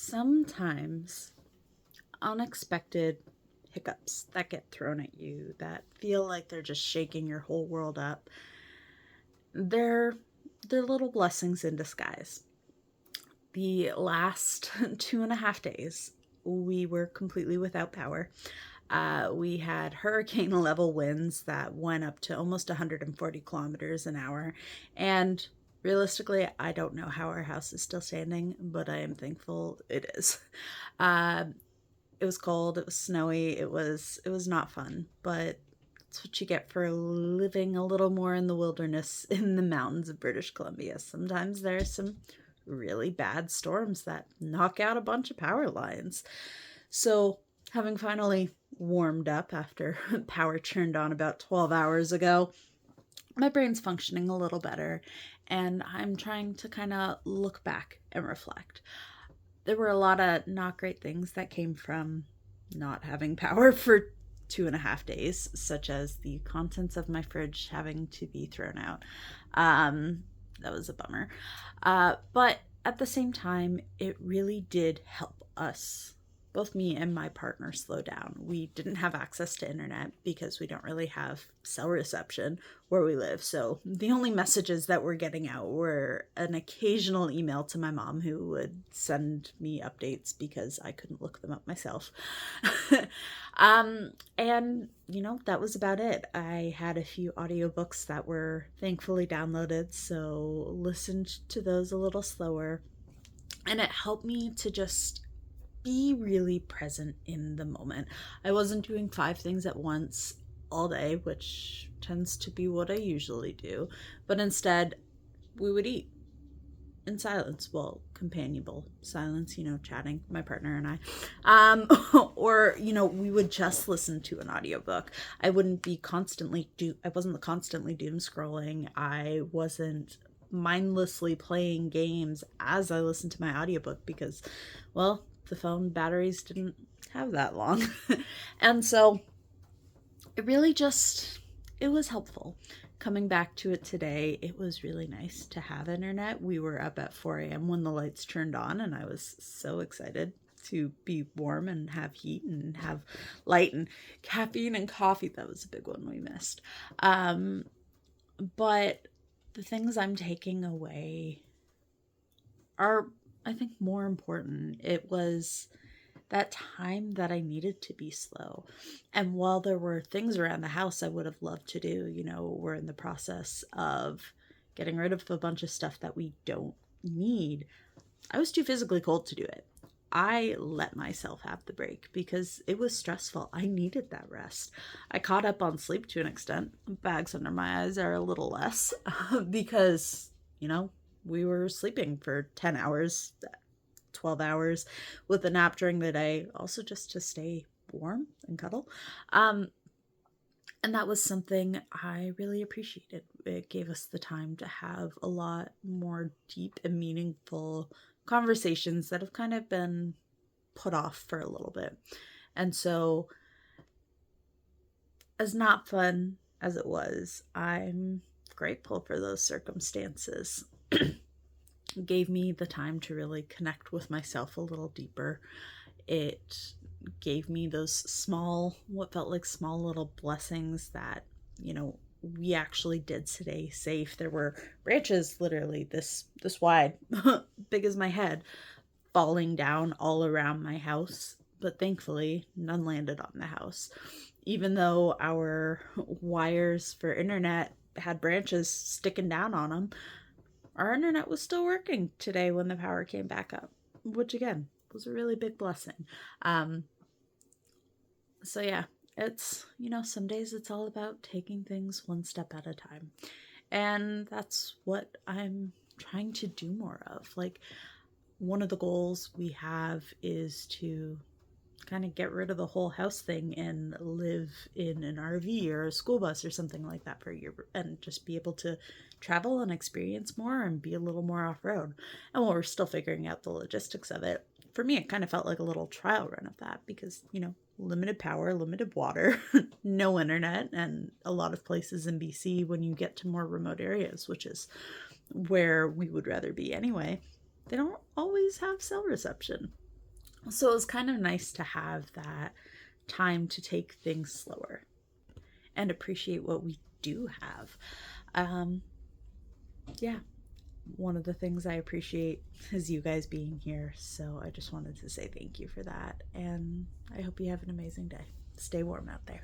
sometimes unexpected hiccups that get thrown at you that feel like they're just shaking your whole world up. They're they're little blessings in disguise. The last 2.5 days, we were completely without power. We had hurricane level winds that went up to almost 140 kilometers an hour. And realistically, I don't know how our house is still standing, but I am thankful it is. Uh, it was cold, it was snowy, it was not fun, but that's what you get for living a little more in the wilderness in the mountains of British Columbia. Sometimes there are some really bad storms that knock out a bunch of power lines. So, having finally warmed up after power turned on about 12 hours ago, my brain's functioning a little better, and I'm trying to kind of look back and reflect. There were a lot of not great things that came from not having power for 2.5 days, such as the contents of my fridge having to be thrown out. That was a bummer. But at the same time, it really did help us, both me and my partner, slow down. We didn't have access to internet because we don't really have cell reception where we live. So the only messages that were getting out were an occasional email to my mom, who would send me updates because I couldn't look them up myself. And that was about it. I had a few audiobooks that were thankfully downloaded, so listened to those a little slower. And it helped me to just be really present in the moment. I wasn't doing 5 things at once all day, which tends to be what I usually do, but instead we would eat in silence. Well, companionable silence, chatting, my partner and or we would just listen to an audiobook. I wasn't constantly doom scrolling. I wasn't mindlessly playing games as I listened to my audiobook because, well, the phone batteries didn't have that long. And so it was helpful. Coming back to it today, it was really nice to have internet. We were up at 4 a.m. when the lights turned on, and I was so excited to be warm and have heat and have light and caffeine and coffee. That was a big one we missed. But the things I'm taking away are, I think, more important. It was that time that I needed to be slow. And while there were things around the house I would have loved to do, we're in the process of getting rid of a bunch of stuff that we don't need, I was too physically cold to do it. I let myself have the break because it was stressful. I needed that rest. I caught up on sleep to an extent. Bags under my eyes are a little less because, we were sleeping for 10 hours, 12 hours with a nap during the day, also just to stay warm and cuddle. And that was something I really appreciated. It gave us the time to have a lot more deep and meaningful conversations that have kind of been put off for a little bit. And so, as not fun as it was, I'm grateful for those circumstances. Gave me the time to really connect with myself a little deeper. It gave me those what felt like small little blessings that, we actually did stay safe. There were branches literally this wide, big as my head, falling down all around my house, but thankfully none landed on the house. Even though our wires for internet had branches sticking down on them, our internet was still working today when the power came back up, which again was a really big blessing. So yeah, it's, some days it's all about taking things one step at a time. And that's what I'm trying to do more of. Like, one of the goals we have is to kind of get rid of the whole house thing and live in an RV or a school bus or something like that for a year and just be able to travel and experience more and be a little more off-road. And while we're still figuring out the logistics of it, for me, it kind of felt like a little trial run of that because, limited power, limited water, no internet, and a lot of places in BC, when you get to more remote areas, which is where we would rather be anyway, they don't always have cell reception. So it was kind of nice to have that time to take things slower and appreciate what we do have. Um, yeah, one of the things I appreciate is you guys being here. So I just wanted to say thank you for that. And I hope you have an amazing day. Stay warm out there.